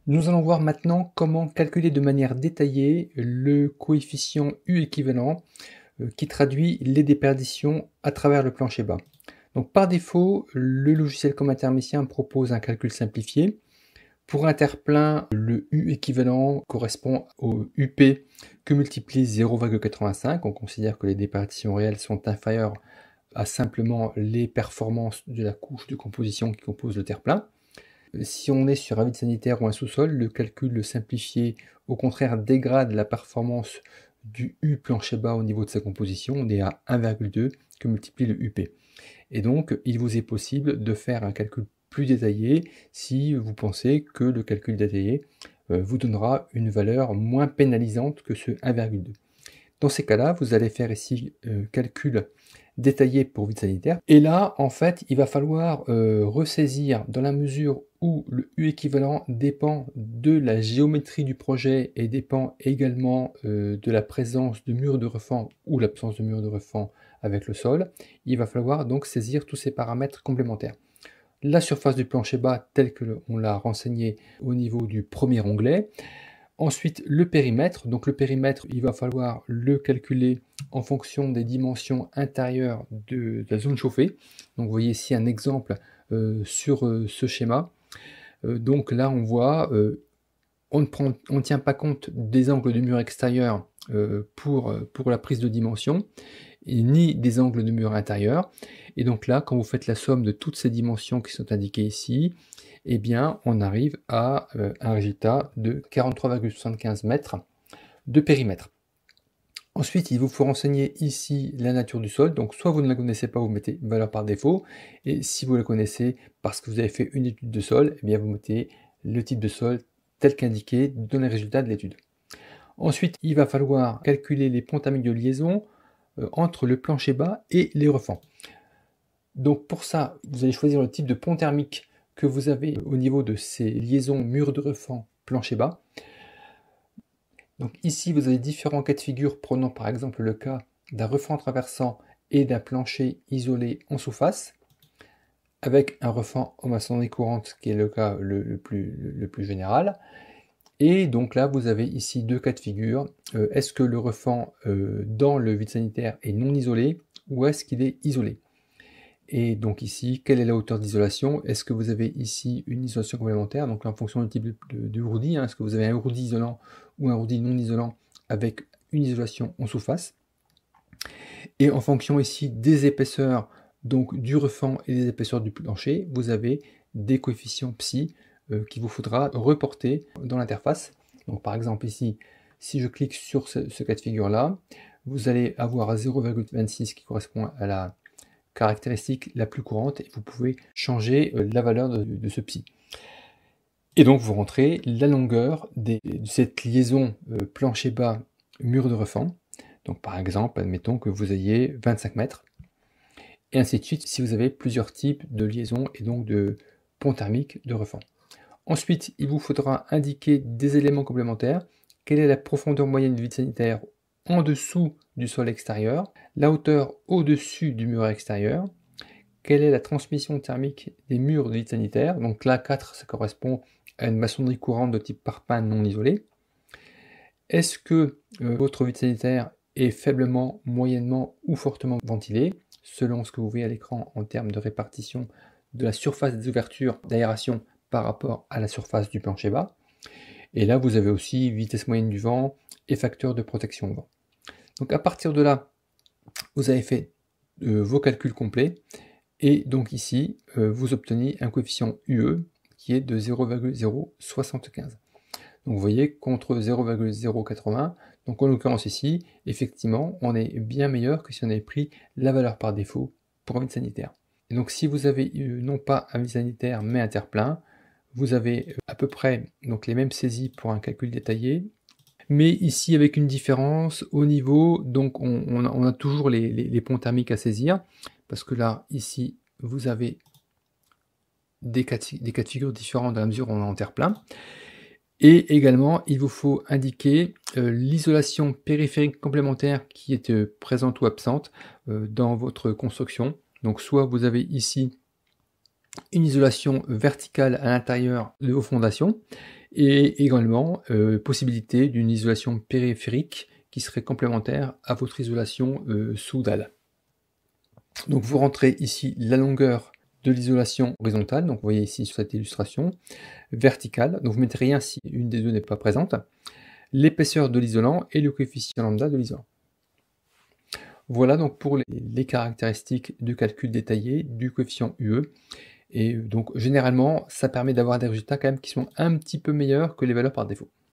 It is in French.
Nous allons voir maintenant comment calculer de manière détaillée le coefficient U équivalent qui traduit les déperditions à travers le plancher bas. Donc par défaut, le logiciel comme thermicien propose un calcul simplifié. Pour un terre-plein, le U équivalent correspond au UP que multiplie 0,85. On considère que les déperditions réelles sont inférieures à simplement les performances de la couche de composition qui compose le terre-plein. Si on est sur un vide sanitaire ou un sous-sol, le calcul simplifié, au contraire, dégrade la performance du U plancher bas au niveau de sa composition. On est à 1,2 que multiplie le UP. Et donc, il vous est possible de faire un calcul plus détaillé si vous pensez que le calcul détaillé vous donnera une valeur moins pénalisante que ce 1,2. Dans ces cas-là, vous allez faire ici calcul détaillé pour vide sanitaire. Et là, en fait, il va falloir ressaisir dans la mesure où le U équivalent dépend de la géométrie du projet et dépend également de la présence de murs de refend ou l'absence de murs de refend avec le sol. Il va falloir donc saisir tous ces paramètres complémentaires. La surface du plancher bas telle que on l'a renseigné au niveau du premier onglet. Ensuite, le périmètre. Donc le périmètre, il va falloir le calculer en fonction des dimensions intérieures de la zone chauffée. Donc vous voyez ici un exemple sur ce schéma. Donc là, on voit, on ne tient pas compte des angles de mur extérieur pour la prise de dimension, ni des angles de mur intérieur. Et donc là, quand vous faites la somme de toutes ces dimensions qui sont indiquées ici, eh bien, on arrive à un résultat de 43,75 mètres de périmètre. Ensuite, il vous faut renseigner ici la nature du sol. Donc, soit vous ne la connaissez pas, vous mettez une valeur par défaut. Et si vous la connaissez parce que vous avez fait une étude de sol, eh bien, vous mettez le type de sol tel qu'indiqué dans les résultats de l'étude. Ensuite, il va falloir calculer les ponts thermiques de liaison entre le plancher bas et les refends. Donc pour ça, vous allez choisir le type de pont thermique que vous avez au niveau de ces liaisons murs de refend plancher bas. Donc ici, vous avez différents cas de figure, prenons par exemple le cas d'un refend traversant et d'un plancher isolé en sous-face, avec un refend en maçonnerie courante, qui est le cas le plus général. Et donc là, vous avez ici deux cas de figure. Est-ce que le refend dans le vide sanitaire est non isolé ou est-ce qu'il est isolé? Et donc ici, quelle est la hauteur d'isolation? Est-ce que vous avez ici une isolation complémentaire? Donc en fonction du type de roudis, est-ce que vous avez un roudis isolant ou un roudis non isolant avec une isolation en sous-face? Et en fonction ici des épaisseurs, donc du refend et des épaisseurs du plancher, vous avez des coefficients psi qu'il vous faudra reporter dans l'interface. Donc par exemple ici, si je clique sur ce cas de figure là, vous allez avoir 0,26 qui correspond à la caractéristique la plus courante et vous pouvez changer la valeur de ce psi. Et donc vous rentrez la longueur de cette liaison plancher bas mur de refend. Donc par exemple, admettons que vous ayez 25 mètres. Et ainsi de suite si vous avez plusieurs types de liaisons et donc de ponts thermiques de refend. Ensuite, il vous faudra indiquer des éléments complémentaires. Quelle est la profondeur moyenne du vide sanitaire en dessous du sol extérieur, la hauteur au-dessus du mur extérieur, quelle est la transmission thermique des murs de vide sanitaire. Donc là, 4, ça correspond à une maçonnerie courante de type parpaing non isolé. Est-ce que votre vide sanitaire est faiblement, moyennement ou fortement ventilé, selon ce que vous voyez à l'écran en termes de répartition de la surface des ouvertures d'aération par rapport à la surface du plancher bas. Et là, vous avez aussi vitesse moyenne du vent et facteur de protection au vent. Donc à partir de là, vous avez fait vos calculs complets. Et donc ici, vous obtenez un coefficient UE qui est de 0,075. Donc vous voyez, contre 0,080, donc en l'occurrence ici, effectivement, on est bien meilleur que si on avait pris la valeur par défaut pour un vide sanitaire. Et donc si vous avez non pas un vide sanitaire, mais un terre-plein, vous avez à peu près donc, les mêmes saisies pour un calcul détaillé, mais ici avec une différence au niveau, donc on a toujours les ponts thermiques à saisir, parce que là, ici, vous avez des cas de figure différents dans la mesure où on est en terre-plein. Et également, il vous faut indiquer l'isolation périphérique complémentaire qui est présente ou absente dans votre construction. Donc soit vous avez ici une isolation verticale à l'intérieur de vos fondations, et également possibilité d'une isolation périphérique qui serait complémentaire à votre isolation sous dalle. Donc vous rentrez ici la longueur de l'isolation horizontale, donc vous voyez ici sur cette illustration, verticale, donc vous mettez rien si une des deux n'est pas présente, l'épaisseur de l'isolant et le coefficient lambda de l'isolant. Voilà donc pour les caractéristiques de calcul détaillé du coefficient UE. Et donc généralement, ça permet d'avoir des résultats quand même qui sont un petit peu meilleurs que les valeurs par défaut.